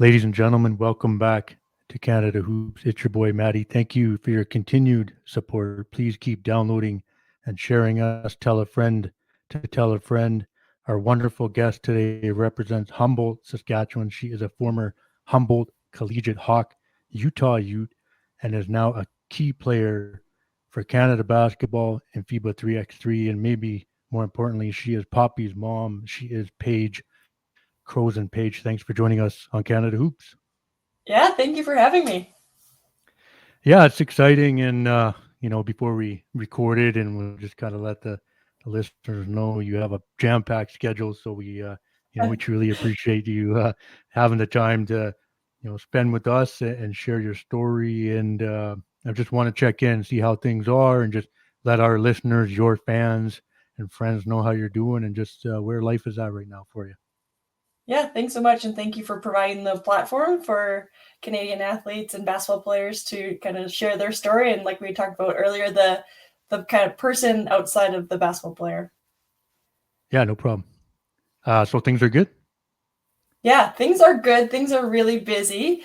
Ladies and gentlemen, welcome back to Canada Hoops. It's your boy, Maddie. Thank you for your continued support. Please keep downloading and sharing us. Tell a friend to tell a friend. Our wonderful guest today represents Humboldt, Saskatchewan. She is a former Humboldt Collegiate Hawk, Utah Ute, and is now a key player for Canada basketball in FIBA 3x3. And maybe more importantly, she is Poppy's mom. She is Paige Crozon. Paige, thanks for joining us on Canada Hoops. Yeah, thank you for having me. Yeah, it's exciting. And, before we recorded, and we'll just kind of let the listeners know you have a jam packed schedule. So we truly appreciate you having the time to, spend with us and share your story. And I just want to check in, see how things are, and just let our listeners, your fans and friends know how you're doing and just where life is at right now for you. Yeah, thanks so much. And thank you for providing the platform for Canadian athletes and basketball players to kind of share their story. And like we talked about earlier, the kind of person outside of the basketball player. Yeah, no problem. So things are good. Yeah, things are good. Things are really busy.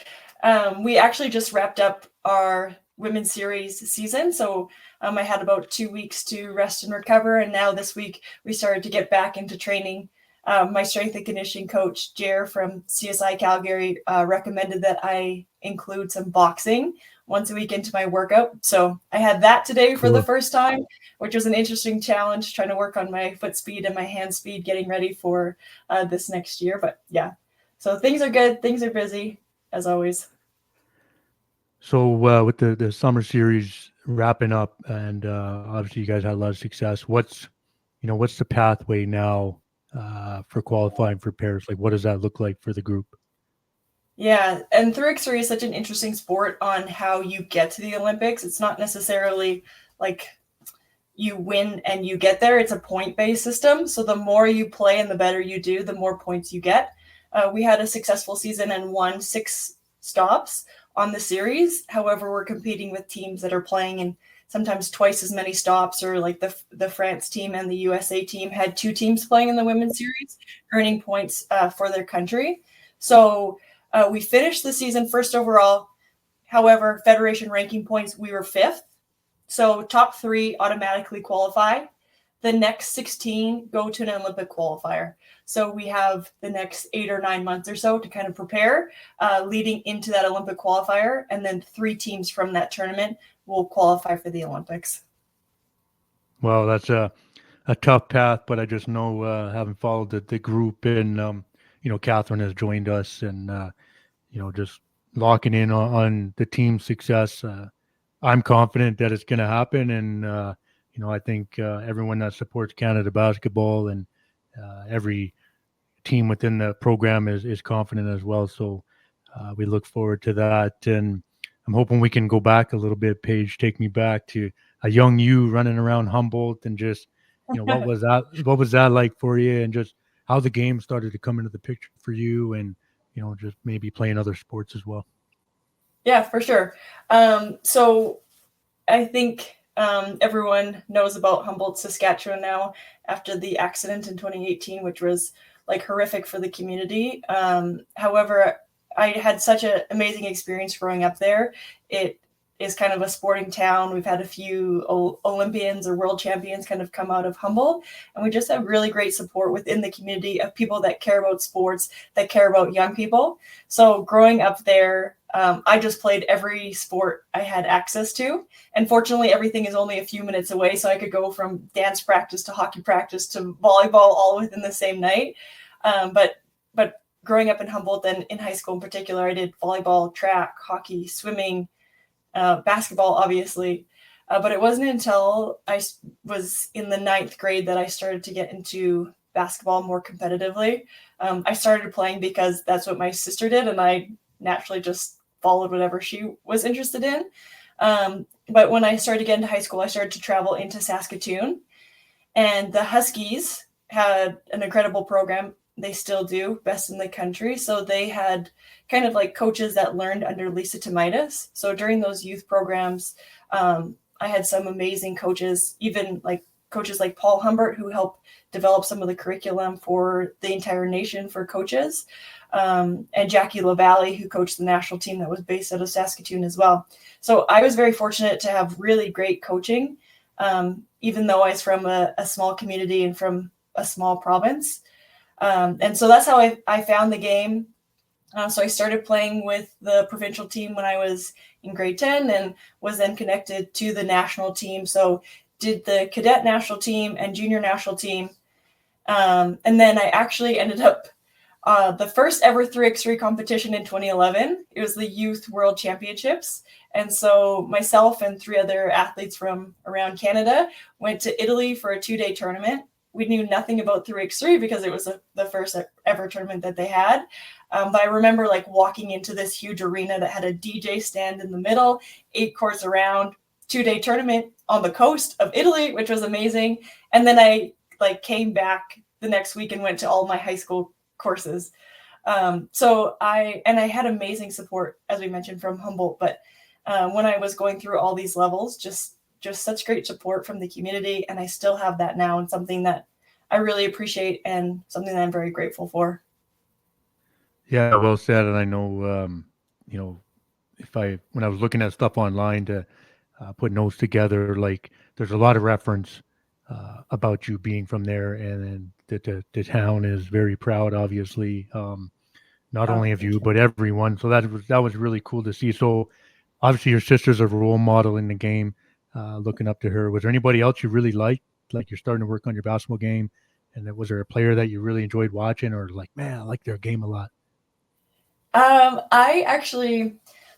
We actually just wrapped up our women's series season. So I had about 2 weeks to rest and recover. And now this week we started to get back into training. My strength and conditioning coach, Jer from CSI Calgary, recommended that I include some boxing once a week into my workout. So I had that today for the Cool. first time, which was an interesting challenge, trying to work on my foot speed and my hand speed, getting ready for this next year. But yeah, so things are good. Things are busy, as always. So with the summer series wrapping up, and obviously you guys had a lot of success. What's the pathway now for qualifying for Paris? Like, what does that look like for the group? Yeah, and 3x3 is such an interesting sport on how you get to the Olympics. It's not necessarily like you win and you get there. It's a point-based system. So the more you play and the better you do, the more points you get. We had a successful season and won 6 stops on the series. However, we're competing with teams that are playing in sometimes twice as many stops, or like the France team and the USA team had 2 teams playing in the women's series, earning points for their country. So we finished the season first overall. However, federation ranking points, we were 5th. So top 3 automatically qualify. The next 16 go to an Olympic qualifier. So we have the next 8 or 9 months or so to kind of prepare leading into that Olympic qualifier. And then 3 teams from that tournament will qualify for the Olympics. Well, that's a tough path, but I just know having followed the group, and Catherine has joined us, and just locking in on the team's success. I'm confident that it's going to happen, and I think everyone that supports Canada basketball and every team within the program is confident as well. So we look forward to that, and I'm hoping we can go back a little bit. Paige, take me back to a young you running around Humboldt, and just what was that like for you, and just how the game started to come into the picture for you, and just maybe playing other sports as well. Yeah, for sure. So I think everyone knows about Humboldt, Saskatchewan now after the accident in 2018, which was like horrific for the community. However, I had such an amazing experience growing up there. It is kind of a sporting town. We've had a few Olympians or world champions kind of come out of Humboldt, and we just have really great support within the community of people that care about sports, that care about young people. So growing up there, I just played every sport I had access to. And fortunately, everything is only a few minutes away. So I could go from dance practice to hockey practice to volleyball all within the same night. But growing up in Humboldt and in high school in particular, I did volleyball, track, hockey, swimming, basketball, obviously. But it wasn't until I was in the 9th grade that I started to get into basketball more competitively. I started playing because that's what my sister did, and I naturally just followed whatever she was interested in. But when I started to get into high school, I started to travel into Saskatoon, and the Huskies had an incredible program. They still do, best in the country. So they had kind of like coaches that learned under Lisa Tomaitis. So during those youth programs, I had some amazing coaches, even like coaches like Paul Humbert, who helped develop some of the curriculum for the entire nation for coaches, and Jackie LaValle, who coached the national team that was based out of Saskatchewan as well. So I was very fortunate to have really great coaching, even though I was from a small community and from a small province. And so that's how I found the game. So I started playing with the provincial team when I was in grade 10 and was then connected to the national team. So did the cadet national team and junior national team. And then I actually ended up the first ever 3x3 competition in 2011. It was the Youth World Championships. And so myself and 3 other athletes from around Canada went to Italy for a 2-day tournament. We knew nothing about 3x3 because it was the first ever tournament that they had. But I remember like walking into this huge arena that had a DJ stand in the middle, 8 courts around, 2-day tournament on the coast of Italy, which was amazing. And then I like came back the next week and went to all my high school courses. So I had amazing support, as we mentioned, from Humboldt. But when I was going through all these levels, just such great support from the community. And I still have that now, and something that I really appreciate and something that I'm very grateful for. Yeah, well said. And I know, when I was looking at stuff online to put notes together, like there's a lot of reference about you being from there, and the town is very proud, obviously, not only of you but everyone. So that was really cool to see. So obviously, your sister's a role model in the game. Looking up to her. Was there anybody else you really liked? Like you're starting to work on your basketball game, and was there a player that you really enjoyed watching, or like, man, I like their game a lot?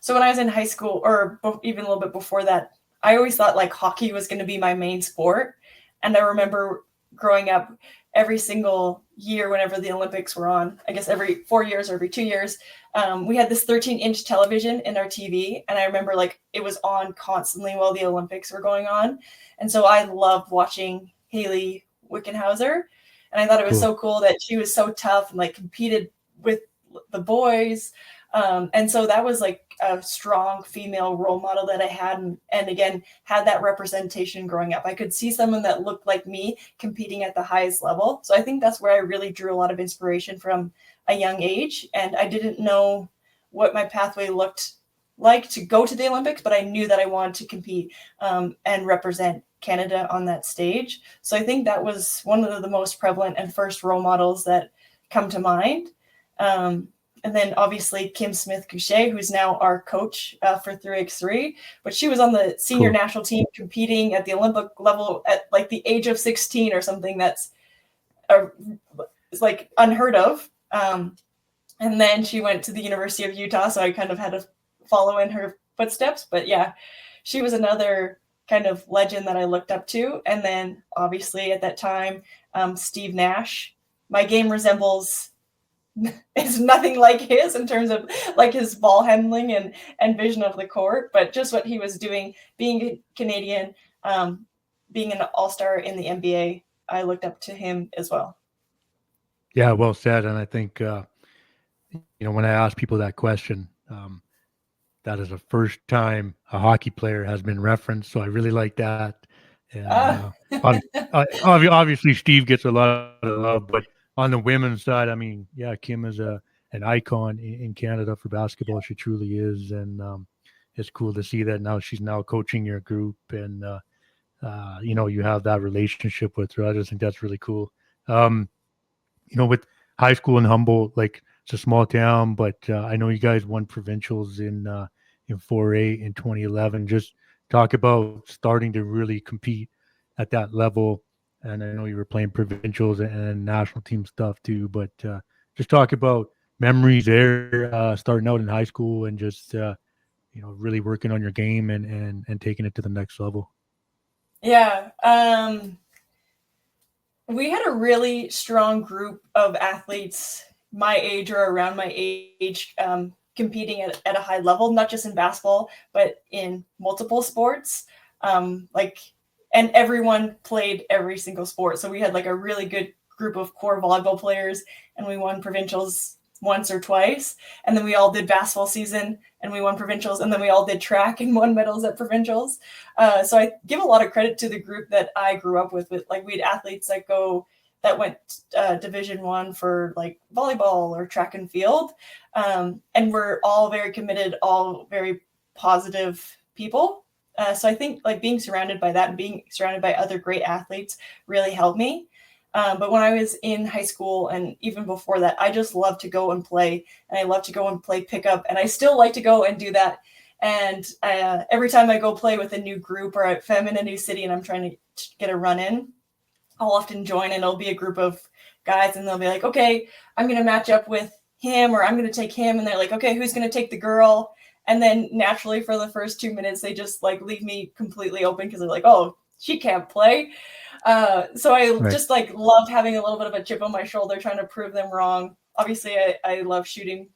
So when I was in high school, or even a little bit before that, I always thought like hockey was going to be my main sport. And I remember growing up every single year whenever the Olympics were on, I guess every 4 years or every 2 years, we had this 13-inch television in our TV. And I remember like it was on constantly while the Olympics were going on. And so I loved watching Haley Wickenhauser. And I thought it was so cool that she was so tough and like competed with the boys. And so that was like a strong female role model that I had. And again, had that representation growing up. I could see someone that looked like me competing at the highest level. So I think that's where I really drew a lot of inspiration from a young age. And I didn't know what my pathway looked like to go to the Olympics, but I knew that I wanted to compete and represent Canada on that stage. So I think that was one of the most prevalent and first role models that come to mind. And then obviously Kim Smith-Couchet, who's now our coach for 3x3, but she was on the senior national team competing at the Olympic level at like the age of 16 or something. That's it's like unheard of. And then she went to the University of Utah, so I kind of had to follow in her footsteps. But yeah, she was another kind of legend that I looked up to. And then obviously at that time, Steve Nash. My game resembles is nothing like his in terms of like his ball handling and vision of the court, but just what he was doing, being Canadian, being an all-star in the NBA, I looked up to him as well. Yeah, well said. And I think, when I ask people that question, that is the first time a hockey player has been referenced. So I really like that. And obviously Steve gets a lot of love, but on the women's side, I mean, yeah, Kim is an icon in Canada for basketball. She truly is. And it's cool to see that now she's now coaching your group, and, you have that relationship with her. I just think that's really cool. With high school in Humboldt, like it's a small town, but I know you guys won provincials in 4A in 2011. Just talk about starting to really compete at that level. And I know you were playing provincials and national team stuff too, but just talk about memories there, starting out in high school and just, really working on your game and taking it to the next level. Yeah. We had a really strong group of athletes my age or around my age competing at a high level, not just in basketball, but in multiple sports. And everyone played every single sport. So we had like a really good group of core volleyball players, and we won provincials once or twice. And then we all did basketball season and we won provincials. And then we all did track and won medals at provincials. So I give a lot of credit to the group that I grew up with. Like we had athletes that went Division I for like volleyball or track and field. And we're all very committed, all very positive people. So I think like being surrounded by that and being surrounded by other great athletes really helped me. But when I was in high school and even before that, I just love to go and play, and I love to go and play pickup, and I still like to go and do that. And every time I go play with a new group, or if I'm in a new city and I'm trying to get a run in, I'll often join, and it'll be a group of guys, and they'll be like, okay, I'm going to match up with him, or I'm going to take him. And they're like, okay, who's going to take the girl? And then naturally for the first 2 minutes, they just like leave me completely open because they're like, oh, she can't play. So I just like loved having a little bit of a chip on my shoulder, trying to prove them wrong. Obviously, I love shooting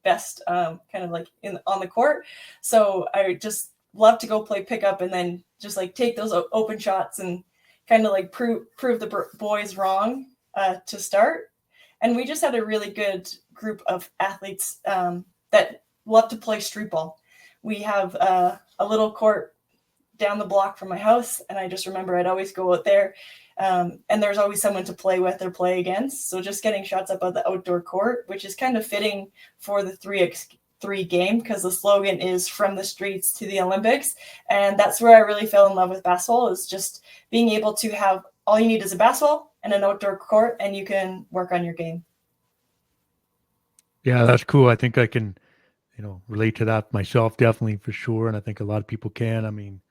best, kind of like on the court. So I just love to go play pickup and then just like take those open shots and kind of like prove the boys wrong to start. And we just had a really good group of athletes that love to play street ball. We have a little court down the block from my house, and I just remember I'd always go out there, and there's always someone to play with or play against. So just getting shots up at the outdoor court, which is kind of fitting for the 3x3 game, because the slogan is from the streets to the Olympics. And that's where I really fell in love with basketball, is just being able to have all you need is a basketball and an outdoor court, and you can work on your game. Yeah, that's cool. I think I can, relate to that myself, definitely, for sure. And I think a lot of people can. I mean,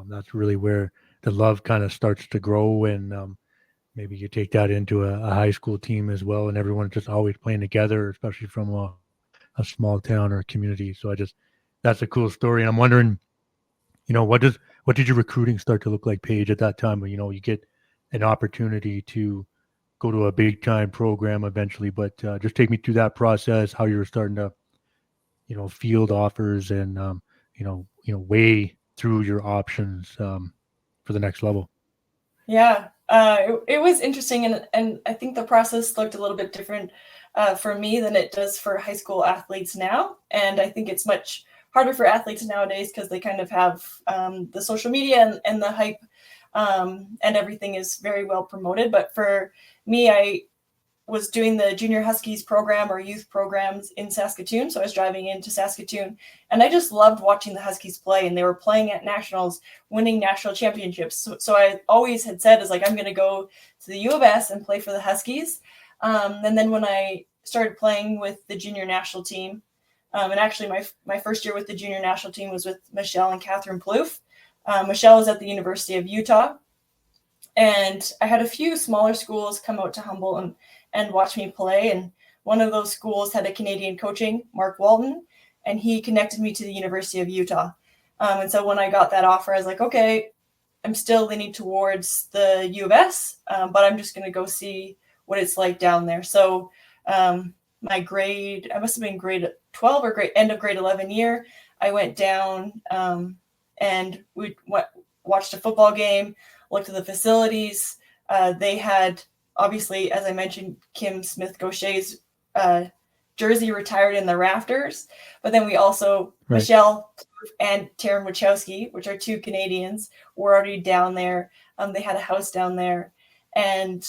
that's really where the love kind of starts to grow, and maybe you take that into a high school team as well, and everyone's just always playing together, especially from a small town or a community. So that's a cool story. And I'm wondering, what did your recruiting start to look like, Paige, at that time? When you get an opportunity to go to a big time program eventually, but just take me through that process, how you were starting to field offers and weigh through your options for the next level. Yeah, it was interesting, and I think the process looked a little bit different for me than it does for high school athletes now. And I think it's much harder for athletes nowadays because they kind of have the social media and the hype, and everything is very well promoted. But for me, I was doing the Junior Huskies program or youth programs in Saskatoon. So I was driving into Saskatoon, and I just loved watching the Huskies play, and they were playing at nationals, winning national championships. So I always had said, is like, I'm going to go to the U of S and play for the Huskies. And then when I started playing with the junior national team, and actually my first year with the junior national team was with Michelle and Catherine Plouffe. Michelle was at the University of Utah, and I had a few smaller schools come out to Humboldt and watch me play. And one of those schools had a Canadian coaching, Mark Walton, and he connected me to the University of Utah. And so when I got that offer, I was like, okay, I'm still leaning towards the U of S, but I'm just going to go see what it's like down there. So my grade, I must have been grade 12 or end of grade 11 year, I went down and we watched a football game, looked at the facilities. They had, obviously, as I mentioned, Kim Smith-Gaucher's jersey retired in the rafters. But then we also, right, Michelle and Taryn Wachowski, which are two Canadians, were already down there. They had a house down there. And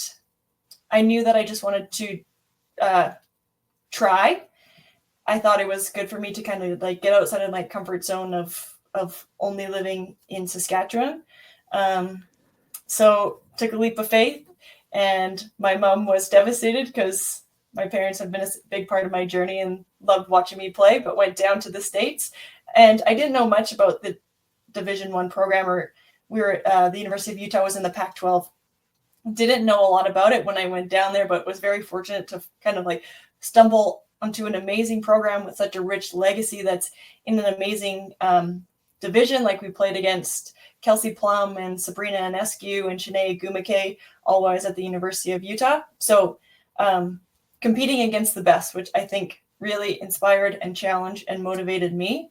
I knew that I just wanted to try. I thought it was good for me to kind of like get outside of my comfort zone of only living in Saskatchewan. So took a leap of faith. And my mom was devastated because my parents have been a big part of my journey and loved watching me play, but went down to the States. And I didn't know much about the Division I program, or the University of Utah was in the Pac-12. Didn't know a lot about it when I went down there, but was very fortunate to kind of like stumble onto an amazing program with such a rich legacy that's in an amazing division. Like we played against Kelsey Plum and Sabrina Ionescu and Shanae Gumake, all while I was at the University of Utah. So competing against the best, which I think really inspired and challenged and motivated me.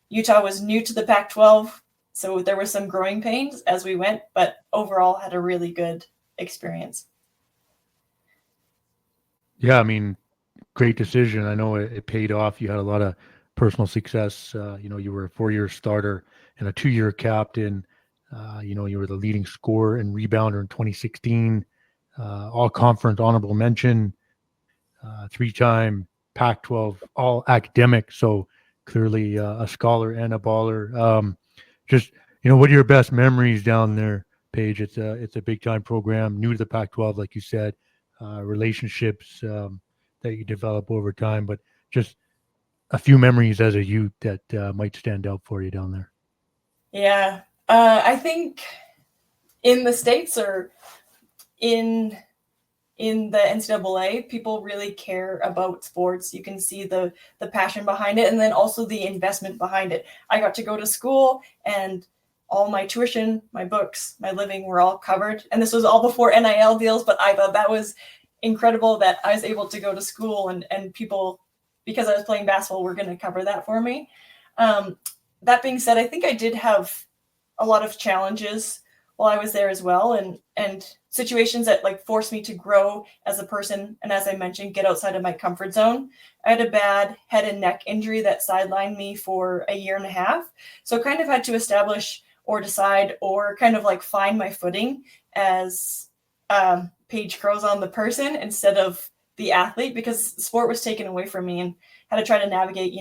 Utah was new to the Pac-12, so there were some growing pains as we went, but overall had a really good experience. Yeah, I mean, great decision. I know it paid off. You had a lot of personal success. You were a 4-year starter and a 2-year captain. You were the leading scorer and rebounder in 2016, all conference honorable mention, 3-time Pac-12 all academic. So clearly a scholar and a baller. Just, what are your best memories down there, Paige? It's a big time program, new to the Pac-12, like you said, relationships that you develop over time, but just a few memories as a youth that might stand out for you down there. Yeah. I think in the States or in the NCAA, people really care about sports. You can see the passion behind it, and then also the investment behind it. I got to go to school, and all my tuition, my books, my living were all covered. And this was all before NIL deals, but I thought that was incredible that I was able to go to school and people, because I was playing basketball, were going to cover that for me. That being said, I think I did have a lot of challenges while I was there as well, and situations that like forced me to grow as a person, and as I mentioned, get outside of my comfort zone. I had a bad head and neck injury that sidelined me for a year and a half, so I kind of had to establish or decide or kind of like find my footing as Paige Crozon, the person, instead of the athlete, because sport was taken away from me, and had to try to navigate,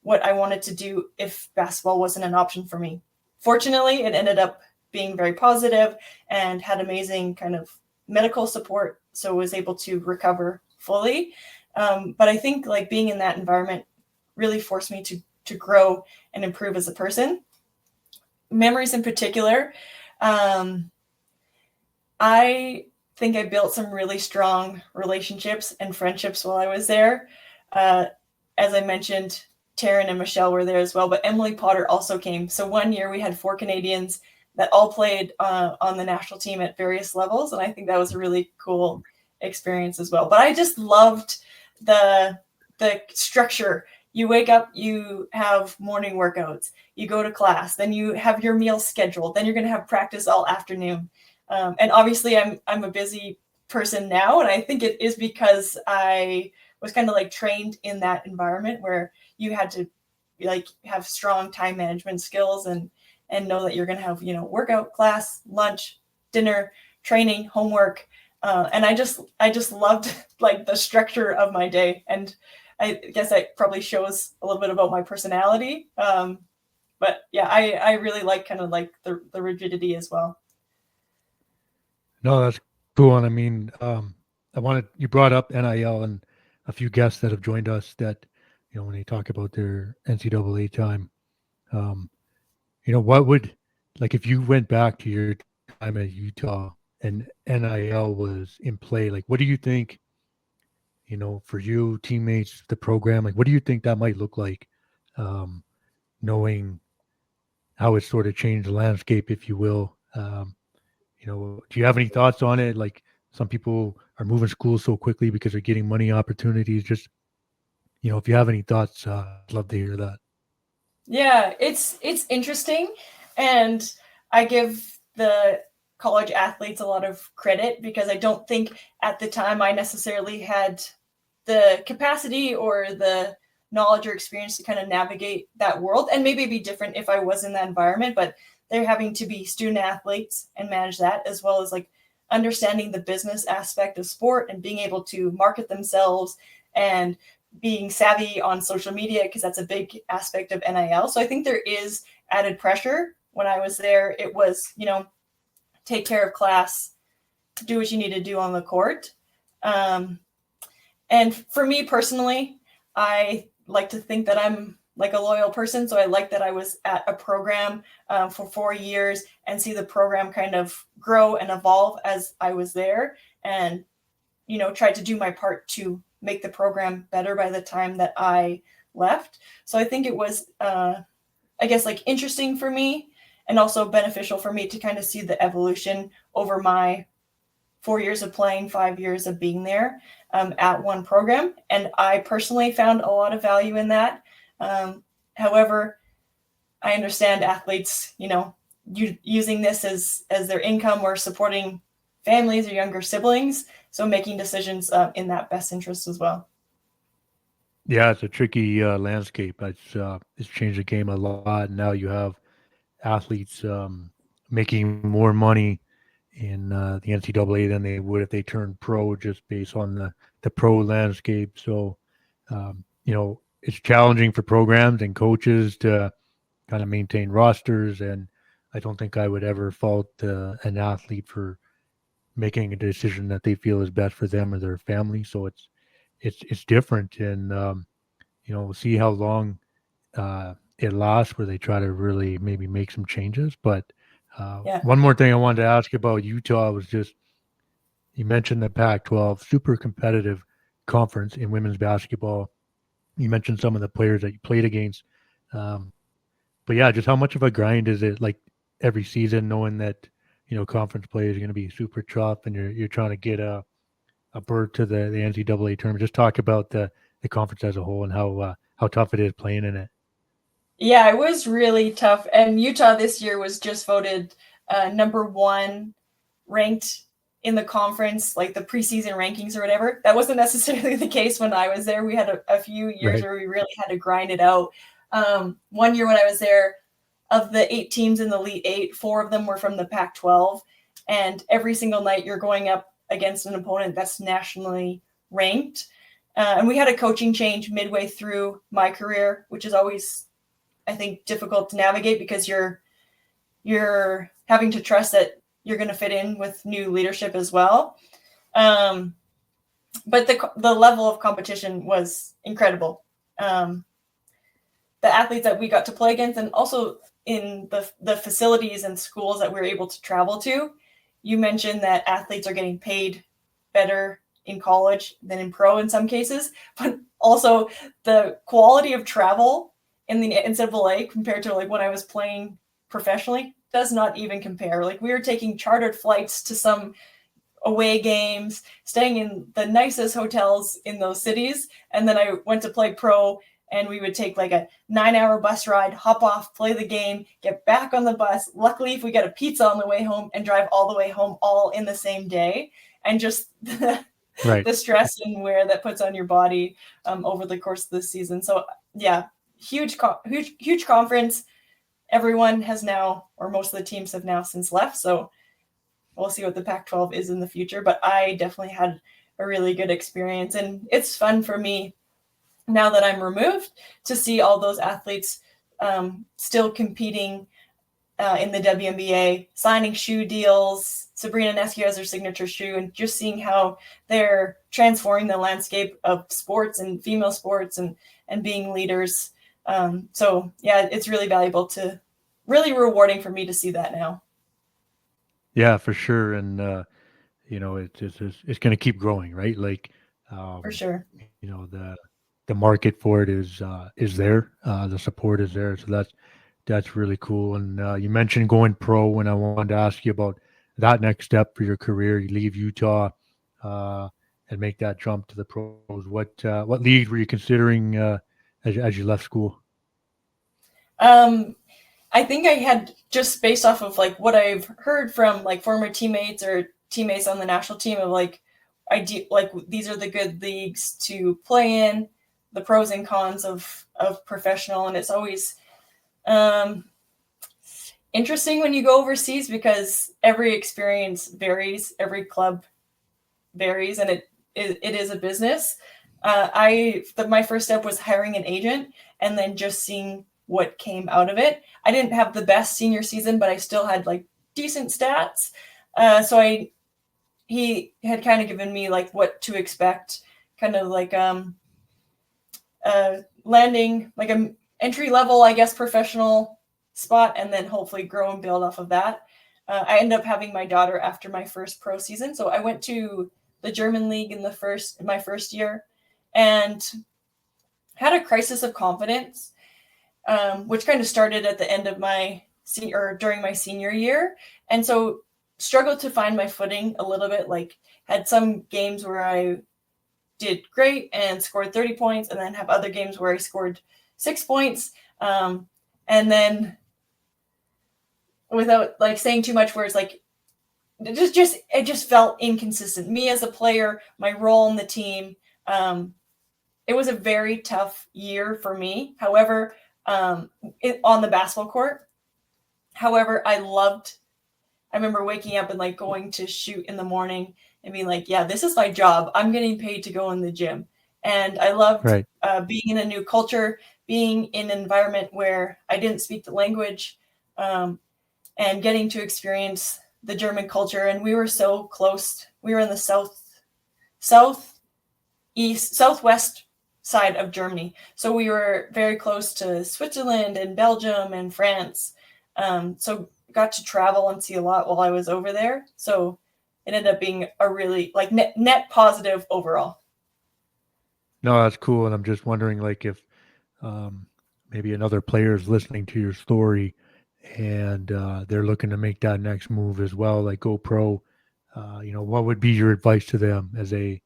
what I wanted to do if basketball wasn't an option for me. Fortunately, it ended up being very positive and had amazing kind of medical support, so was able to recover fully. But I think like being in that environment really forced me to grow and improve as a person. Memories in particular, I think I built some really strong relationships and friendships while I was there. As I mentioned, Taryn and Michelle were there as well, but Emily Potter also came. So one year we had 4 Canadians that all played on the national team at various levels, and I think that was a really cool experience as well. But I just loved the structure. You wake up, you have morning workouts, you go to class, then you have your meal scheduled, then you're going to have practice all afternoon. And obviously I'm a busy person now, and I think it is because I was kind of like trained in that environment where you had to like have strong time management skills and know that you're going to have, workout, class, lunch, dinner, training, homework. And I just loved like the structure of my day. And I guess that probably shows a little bit about my personality. But yeah, I really like kind of like the rigidity as well. No, that's cool. And I mean, you brought up NIL and a few guests that have joined us that, when they talk about their NCAA time, what would, like, if you went back to your time at Utah and NIL was in play, like, what do you think, for you, teammates, the program, like, what do you think that might look like, knowing how it sort of changed the landscape, if you will? Do you have any thoughts on it? Like, some people are moving schools so quickly because they're getting money opportunities. Just, if you have any thoughts, I'd love to hear that. Yeah, it's interesting, and I give the college athletes a lot of credit because I don't think at the time I necessarily had the capacity or the knowledge or experience to kind of navigate that world. And maybe it'd be different if I was in that environment, but they're having to be student athletes and manage that, as well as like understanding the business aspect of sport and being able to market themselves and being savvy on social media, because that's a big aspect of NIL. So I think there is added pressure. When I was there, it was, take care of class, do what you need to do on the court. And for me personally, I like to think that I'm like a loyal person. So I like that I was at a program for 4 years and see the program kind of grow and evolve as I was there, and, tried to do my part to make the program better by the time that I left. So I think it was, I guess, like interesting for me and also beneficial for me to kind of see the evolution over my 4 years of playing, 5 years of being there at one program. And I personally found a lot of value in that. However, I understand athletes, using this as their income or supporting families or younger siblings. So making decisions in that best interest as well. Yeah, it's a tricky landscape. It's changed the game a lot. Now you have athletes making more money in the NCAA than they would if they turned pro, just based on the pro landscape. So, it's challenging for programs and coaches to kind of maintain rosters. And I don't think I would ever fault an athlete for making a decision that they feel is best for them or their family. So it's different, and we'll see how long it lasts, where they try to really maybe make some changes. But Yeah. one more thing I wanted to ask about Utah was just, you mentioned the Pac-12, super competitive conference in women's basketball. You mentioned some of the players that you played against. Um, but yeah, just how much of a grind is it, like, every season, knowing that conference play is going to be super tough, and you're trying to get a berth to the NCAA tournament. Just talk about the conference as a whole and how tough it is playing in it. Yeah, it was really tough. And Utah this year was just voted number one ranked in the conference, like the preseason rankings or whatever. That wasn't necessarily the case when I was there. We had a few years Right. where we really had to grind it out. One year when I was there, of the 8 teams in the Elite Eight, 4 of them were from the Pac-12. And every single night you're going up against an opponent that's nationally ranked. And we had a coaching change midway through my career, which is always, I think, difficult to navigate because you're having to trust that you're going to fit in with new leadership as well. But the level of competition was incredible. The athletes that we got to play against, and also in the facilities and schools that we were able to travel to. You mentioned that athletes are getting paid better in college than in pro in some cases, but also the quality of travel in the NCAA compared to like when I was playing professionally does not even compare. Like, we were taking chartered flights to some away games, staying in the nicest hotels in those cities. And then I went to play pro, and we would take like a 9-hour bus ride, hop off, play the game, get back on the bus. Luckily, if we got a pizza on the way home, and drive all the way home all in the same day. And just Right. the stress and wear that puts on your body over the course of the season. So yeah, huge conference. Everyone has now, or most of the teams have now since left. So we'll see what the Pac-12 is in the future. But I definitely had a really good experience. And it's fun for me now that I'm removed to see all those athletes still competing in the WNBA, signing shoe deals. Sabrina Nescu has her signature shoe, and just seeing how they're transforming the landscape of sports and female sports and being leaders. So yeah, it's really valuable really rewarding for me to see that now. Yeah, for sure. And it's going to keep growing, right? Like, For sure. The market for it is there. The support is there. So that's really cool. And you mentioned going pro, and I wanted to ask you about that next step for your career. You leave Utah and make that jump to the pros. What league were you considering as you left school? I think I had, just based off of like what I've heard from like former teammates or teammates on the national team, of like, these are the good leagues to play in, the pros and cons of professional. And it's always interesting when you go overseas because every experience varies, every club varies, and it is a business. My first step was hiring an agent and then just seeing what came out of it. I didn't have the best senior season, but I still had like decent stats. So he had kind of given me like what to expect, kind of like landing like a entry level, I guess, professional spot, and then hopefully grow and build off of that. I ended up having my daughter after my first pro season, so I went to the German league in my first year, and had a crisis of confidence, which kind of started at the end of during my senior year, and so struggled to find my footing a little bit. Like, had some games where I did great and scored 30 points, and then have other games where I scored 6 points, and then without like saying too much, where it's like it just felt inconsistent. Me as a player, my role in the team, it was a very tough year for me. However, on the basketball court. However, I remember waking up and like going to shoot in the morning and being like, yeah, this is my job. I'm getting paid to go in the gym. And I loved Right. being in a new culture, being in an environment where I didn't speak the language, and getting to experience the German culture. And we were so close. We were in the southwest side of Germany. So we were very close to Switzerland and Belgium and France. So got to travel and see a lot while I was over there. So it ended up being a really like net positive overall. No, that's cool. And I'm just wondering, like, if um, maybe another player is listening to your story and they're looking to make that next move as well, like go pro. What would be your advice to them as they,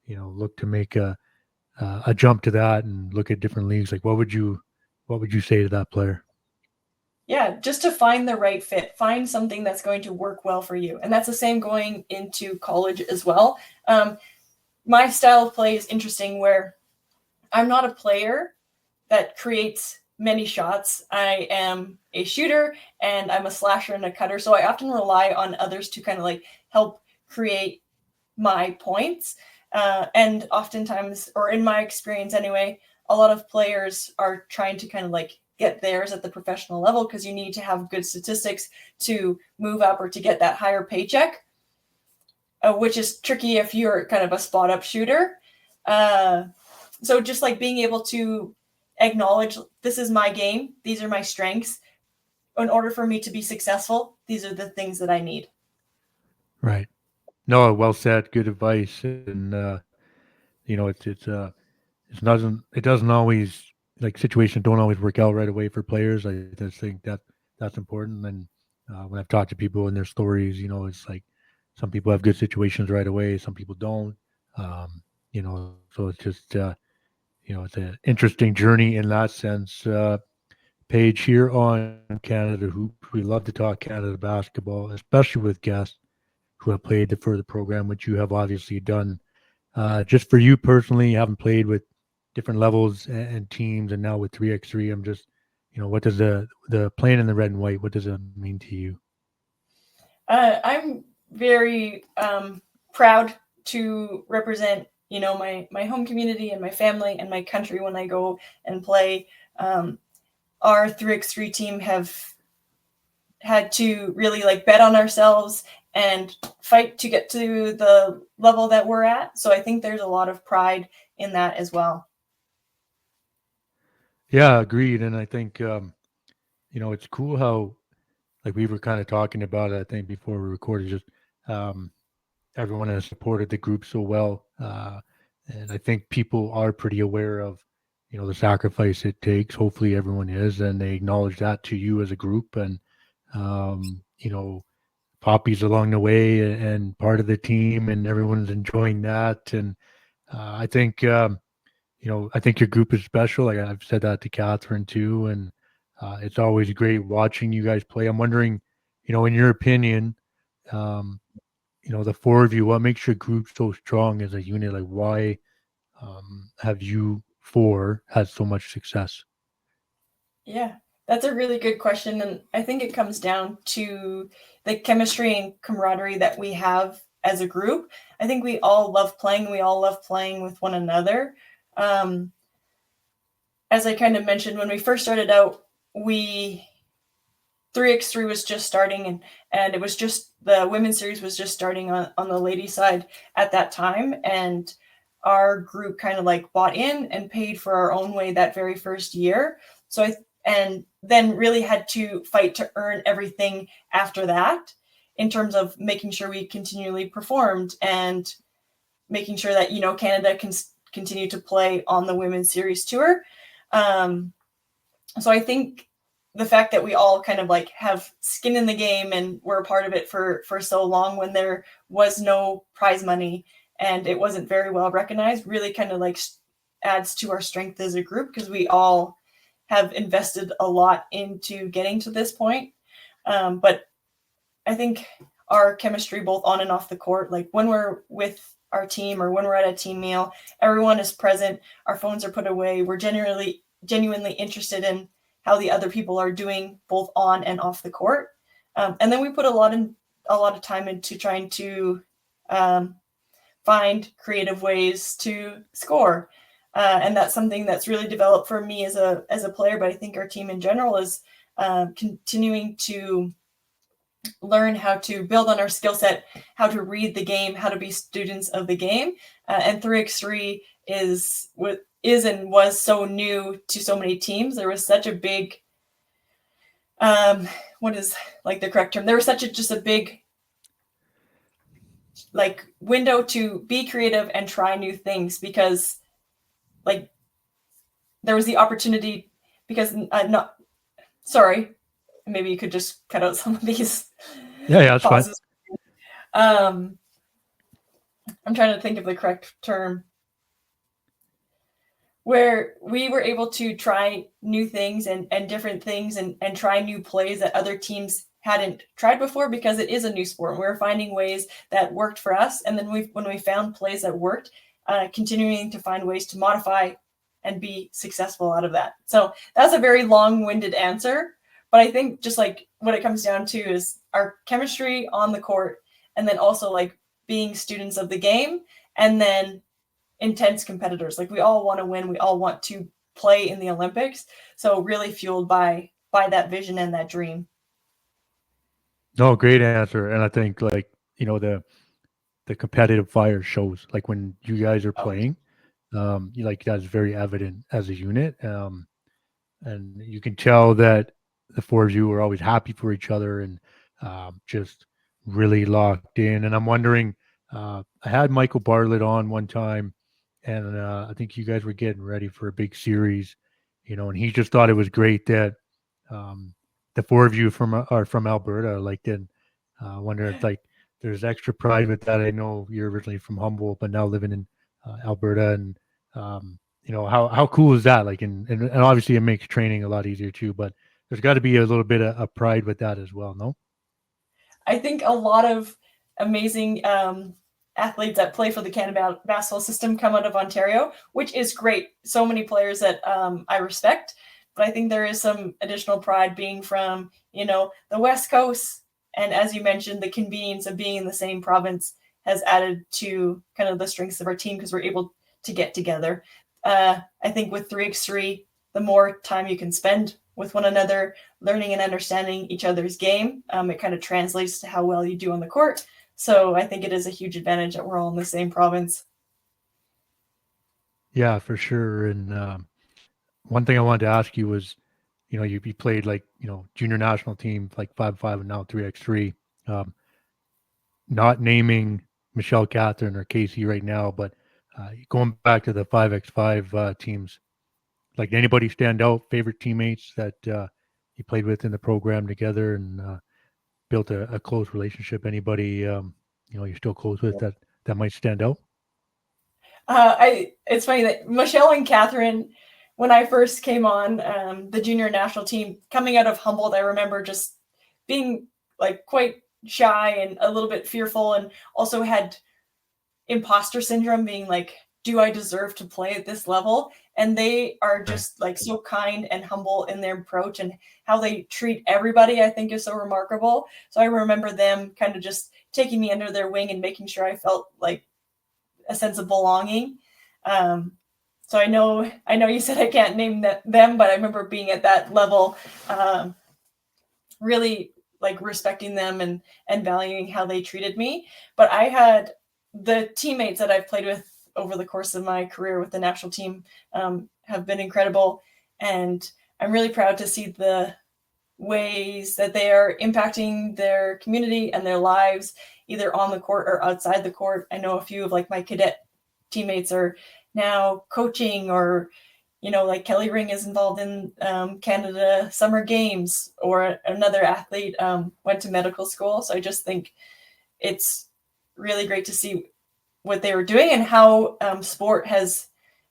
look to make a jump to that and look at different leagues? Like, what would you say to that player? Yeah, just to find the right fit, find something that's going to work well for you. And that's the same going into college as well. My style of play is interesting where I'm not a player that creates many shots. I am a shooter and I'm a slasher and a cutter. So I often rely on others to kind of like help create my points. And oftentimes, or in my experience anyway, a lot of players are trying to kind of like get theirs at the professional level because you need to have good statistics to move up or to get that higher paycheck, which is tricky if you're kind of a spot up shooter. So just like being able to acknowledge this is my game, these are my strengths. In order for me to be successful, these are the things that I need. Right. No, well said. Good advice. And it doesn't always, like, situations don't always work out right away for players. I just think that's important. And when I've talked to people and their stories, it's like some people have good situations right away, some people don't. So it's just it's an interesting journey in that sense. Paige, here on Canada Hoops, we love to talk Canada basketball, especially with guests who have played for the program, which you have obviously done. Just for you personally, having played with different levels and teams, and now with 3x3, I'm just, what does the playing in the red and white? What does it mean to you? I'm very proud to represent, my home community and my family and my country when I go and play. Our 3x3 team have had to really like bet on ourselves and fight to get to the level that we're at. So I think there's a lot of pride in that as well. Yeah, agreed. And I think it's cool how, like, we were kind of talking about it, I think, before we recorded, just um, everyone has supported the group so well. And I think people are pretty aware of, the sacrifice it takes. Hopefully everyone is, and they acknowledge that to you as a group. And, um, you know, Poppy's along the way and part of the team, and everyone's enjoying that. And I think your group is special. Like, I've said that to Catherine too. And it's always great watching you guys play. I'm wondering, in your opinion, um, the four of you, what makes your group so strong as a unit? Like, why have you four had so much success? Yeah, that's a really good question. And I think it comes down to the chemistry and camaraderie that we have as a group. I think we all love playing. We all love playing with one another. Um, as I kind of mentioned, when we first started out, we 3x3 was just starting, and it was just the women's series was just starting on the ladies side at that time. And our group kind of like bought in and paid for our own way that very first year. And then really had to fight to earn everything after that in terms of making sure we continually performed and making sure that, Canada can continue to play on the women's series tour. Um, so I think the fact that we all kind of like have skin in the game and were a part of it for so long when there was no prize money and it wasn't very well recognized really kind of like adds to our strength as a group because we all have invested a lot into getting to this point. But I think our chemistry both on and off the court, like when we're with our team or when we're at a team meal, everyone is present. Our phones are put away. We're genuinely interested in how the other people are doing both on and off the court. And then we put a lot of time into trying to find creative ways to score. And that's something that's really developed for me as a player, but I think our team in general is continuing to learn how to build on our skill set, how to read the game, how to be students of the game. And 3x3 is and was so new to so many teams. There was such a big, what is like the correct term? There was just a big like window to be creative and try new things, because like there was the opportunity, because maybe you could just cut out some of these that's pauses. fine. I'm trying to think of the correct term, where we were able to try new things and different things and try new plays that other teams hadn't tried before, because it is a new sport. We were finding ways that worked for us. And then when we found plays that worked, continuing to find ways to modify and be successful out of that. So that's a very long-winded answer, but I think just like what it comes down to is our chemistry on the court, and then also like being students of the game, and then intense competitors. Like we all want to win. We all want to play in the Olympics. So really fueled by that vision and that dream. No, great answer. And I think like, the competitive fire shows like when you guys are playing, that's very evident as a unit. And you can tell that the four of you are always happy for each other and just really locked in. And I'm wondering, I had Michael Bartlett on one time, and I think you guys were getting ready for a big series, and he just thought it was great that the four of you are from Alberta. Like, then I wonder if like there's extra pride with that. I know you're originally from Humboldt, but now living in Alberta, and how cool is that? Like, and obviously it makes training a lot easier too. But there's got to be a little bit of pride with that as well, no? I think a lot of amazing athletes that play for the Canada basketball system come out of Ontario, which is great. So many players that I respect, but I think there is some additional pride being from, the West Coast. And as you mentioned, the convenience of being in the same province has added to kind of the strengths of our team, because we're able to get together. I think with 3x3, the more time you can spend with one another, learning and understanding each other's game, it kind of translates to how well you do on the court. So I think it is a huge advantage that we're all in the same province. Yeah, for sure. And one thing I wanted to ask you was, you played like, junior national team, like 5x5 and now 3x3. Not naming Michelle, Catherine, or Casey right now, but going back to the 5x5 teams, like, did anybody stand out, favorite teammates that you played with in the program together and built a close relationship? Anybody, you're still close with that might stand out? It's funny that Michelle and Catherine, when I first came on the junior national team coming out of Humboldt, I remember just being like quite shy and a little bit fearful, and also had imposter syndrome, being like, do I deserve to play at this level? And they are just like so kind and humble in their approach, and how they treat everybody, I think, is so remarkable. So I remember them kind of just taking me under their wing and making sure I felt like a sense of belonging. So I know you said I can't name them, but I remember being at that level, really like respecting them and valuing how they treated me. But I had the teammates that I've played with over the course of my career with the national team have been incredible. And I'm really proud to see the ways that they are impacting their community and their lives, either on the court or outside the court. I know a few of like my cadet teammates are now coaching, or, like Kelly Ring is involved in Canada Summer Games, or another athlete went to medical school. So I just think it's really great to see what they were doing and how sport has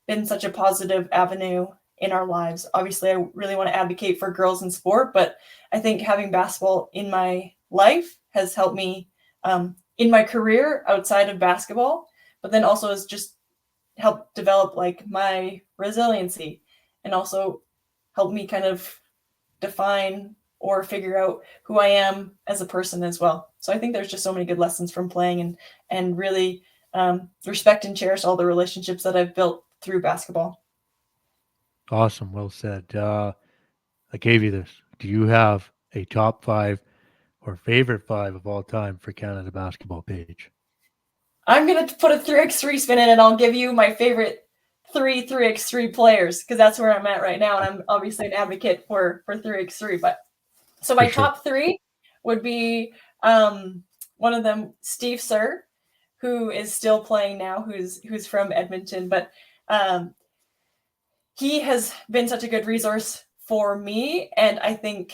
been such a positive avenue in our lives. Obviously, I really want to advocate for girls in sport, but I think having basketball in my life has helped me in my career outside of basketball. but then also has just helped develop like my resiliency and also help me kind of define or figure out who I am as a person as well. So I think there's just so many good lessons from playing and really respect and cherish all the relationships that I've built through basketball. Awesome. Well said. I gave you this. Do you have a top 5 or favorite 5 of all time for Canada basketball, Paige? I'm going to put a 3x3 spin in, and I'll give you my favorite 3x3 players, because that's where I'm at right now. And I'm obviously an advocate for 3x3. But so my top 3 would be one of them, Steve Sir, who is still playing now, who's from Edmonton. But he has been such a good resource for me. And I think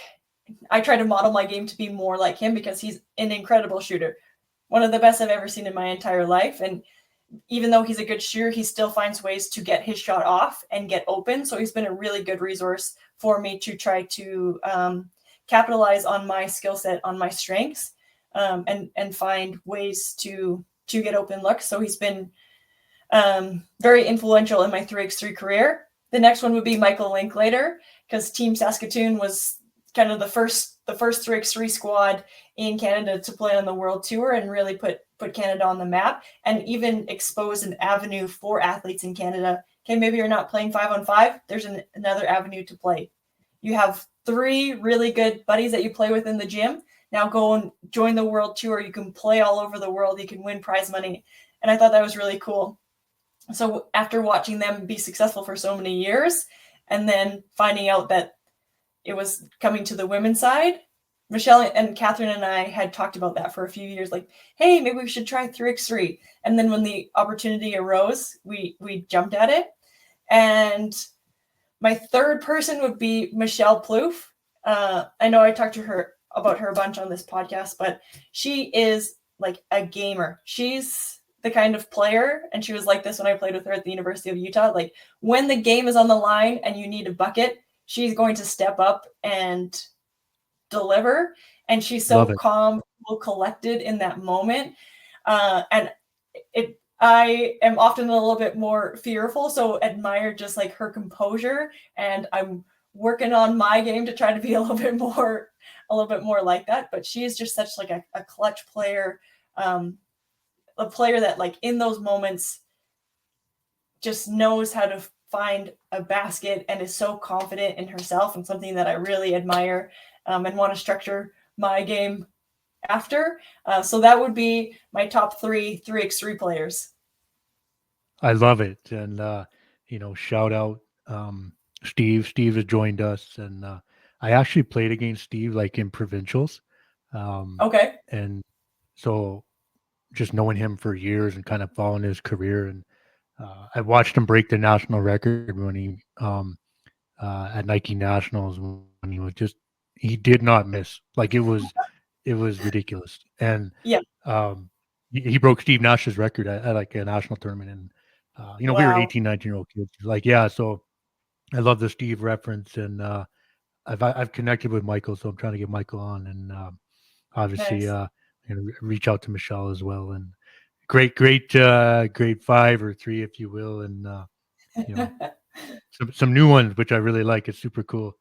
I try to model my game to be more like him because he's an incredible shooter. One of the best I've ever seen in my entire life. And even though he's a good shooter, he still finds ways to get his shot off and get open. So he's been a really good resource for me to try to capitalize on my skill set, on my strengths, and find ways to get open looks. So he's been very influential in my 3x3 career. The next one would be Michael Linklater, because Team Saskatchewan was kind of the first 3x3 squad in Canada to play on the World Tour and really put Canada on the map and even expose an avenue for athletes in Canada. Okay, maybe you're not playing 5-on-5. There's another avenue to play. You have 3 really good buddies that you play with in the gym. Now go and join the World Tour. You can play all over the world. You can win prize money. And I thought that was really cool. So after watching them be successful for so many years and then finding out that it was coming to the women's side, Michelle and Catherine and I had talked about that for a few years, like, hey, maybe we should try 3x3. And then when the opportunity arose, we jumped at it. And my third person would be Michelle Plouffe. I know I talked to her about her a bunch on this podcast, but she is like a gamer. She's the kind of player, and she was like this when I played with her at the University of Utah. Like when the game is on the line and you need a bucket, she's going to step up and deliver. And she's so calm, collected in that moment. And I am often a little bit more fearful, so admire just like her composure. And I'm working on my game to try to be a little bit more like that. But she is just such like a clutch player, a player that like in those moments just knows how to find a basket and is so confident in herself, and something that I really admire and want to structure my game after. So that would be my top 3x3 players. I love it. And, shout out Steve. Steve has joined us. And I actually played against Steve like in provincials. Okay. And so just knowing him for years and kind of following his career. And I watched him break the national record when he at Nike Nationals, when he did not miss. Like it was ridiculous. And yeah, he broke Steve Nash's record at like a national tournament. And wow. We were 18, 19-year-old kids. Like, yeah. So I love the Steve reference, and I've connected with Michael, so I'm trying to get Michael on, and obviously nice. Reach out to Michelle as well. And great grade 5 or 3, if you will, and some new ones which I really like. It's super cool.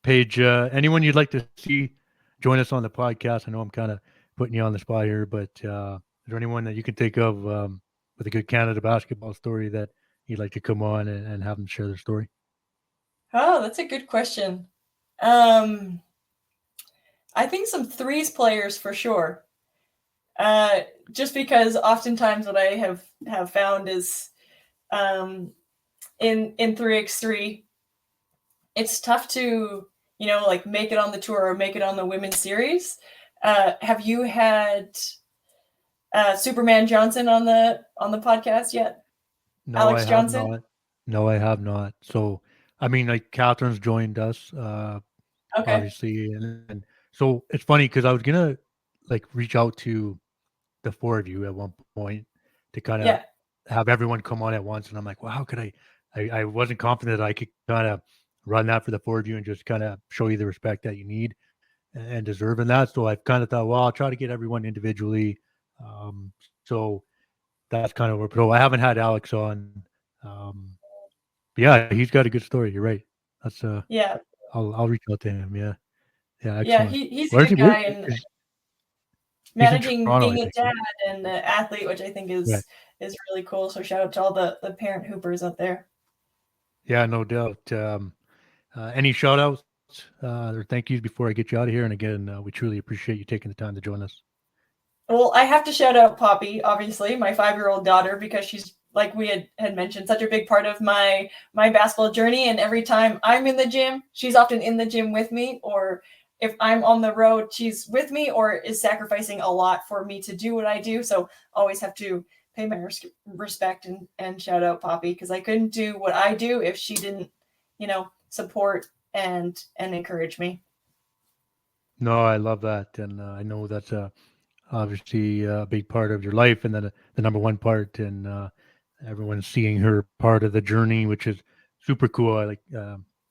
Paige, anyone you'd like to see join us on the podcast? I know I'm kind of putting you on the spot here, but is there anyone that you can think of with a good Canada basketball story that you'd like to come on and have them share their story? Oh, that's a good question. I think some threes players for sure. Just because oftentimes what I have found is in 3x3, it's tough to like make it on the tour or make it on the women's series. Have you had Superman Johnson on the podcast yet? No, Alex I Johnson? have not. No, I have not. So, I mean, like Catherine's joined us, Okay. obviously, and so it's funny because I was gonna like reach out to the 4 of you at one point to kind of have everyone come on at once, and I'm like, well, how could I wasn't confident that I could kind of run that for the 4 of you and just kind of show you the respect that you need and deserve in that. So I've kind of thought, well, I'll try to get everyone individually. So that's kind of where. But I haven't had Alex on. But yeah, he's got a good story. You're right. That's Yeah, I'll reach out to him. Yeah, yeah, yeah, excellent. he's a Where's he? good Where guy, and he's in managing Toronto, I being a think. dad Right? and an athlete, which I think Right. is really cool. So shout out to all the parent hoopers out there. Yeah, no doubt. Any shout outs or thank yous before I get you out of here? And again, we truly appreciate you taking the time to join us. Well, I have to shout out Poppy, obviously, my 5-year-old daughter, because she's, like we had mentioned, such a big part of my basketball journey. And every time I'm in the gym, she's often in the gym with me, or if I'm on the road, she's with me or is sacrificing a lot for me to do what I do. So always have to pay my respect and shout out Poppy, because I couldn't do what I do if she didn't, support and encourage me. No, I love that, and I know that's obviously a big part of your life, and then the number one part, and everyone's seeing her part of the journey, which is super cool.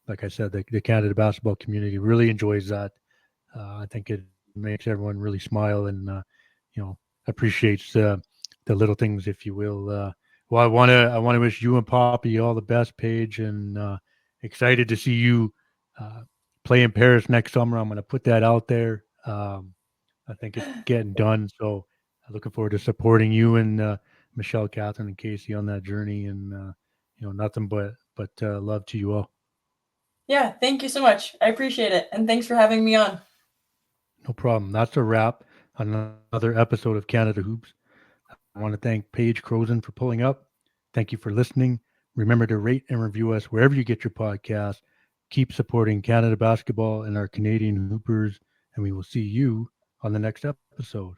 Like I said, the Canada basketball community really enjoys that. I think it makes everyone really smile and appreciates the little things, if you will. Well, I want to wish you and Poppy all the best, Paige, and excited to see you play in Paris next summer. I'm going to put that out there. I think it's getting done. So I'm looking forward to supporting you and Michelle, Catherine, and Casey on that journey. And nothing but love to you all. Yeah, thank you so much. I appreciate it. And thanks for having me on. No problem. That's a wrap on another episode of Canada Hoops. I want to thank Paige Crozon for pulling up. Thank you for listening. Remember to rate and review us wherever you get your podcast. Keep supporting Canada basketball and our Canadian Hoopers, and we will see you on the next episode.